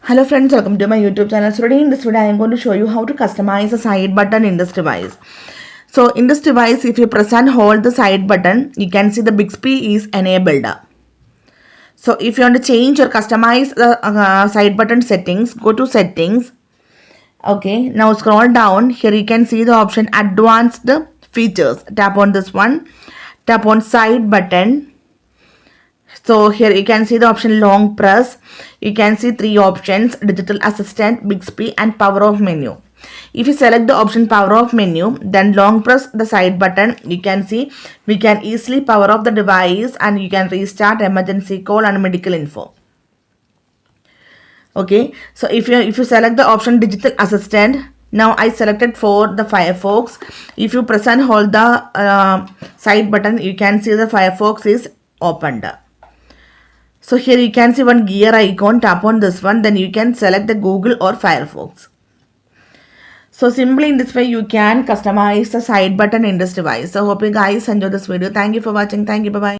Hello friends, welcome to my YouTube channel. So today in this video I am going to show you how to customize a side button in this device. So in this device, if you press and hold the side button, you can see the Bixby is enabled. So if you want to change or customize the side button settings, go to settings. Okay, now scroll down. Here you can see the option advanced features. Tap on this one. Tap on side button. So here you can see the option long press. You can see three options: digital assistant, Bixby and power off menu. If you select the option power off menu, then long press the side button. You can see we can easily power off the device and you can restart, emergency call and medical info. Okay, so if you select the option digital assistant, now I selected for the Firefox. If you press and hold the side button, you can see the Firefox is opened. So here you can see one gear icon. Tap on this one, then you can select the Google or Firefox. So simply in this way you can customize the side button in this device. So hope you guys enjoy this video. Thank you for watching. Thank you. Bye bye.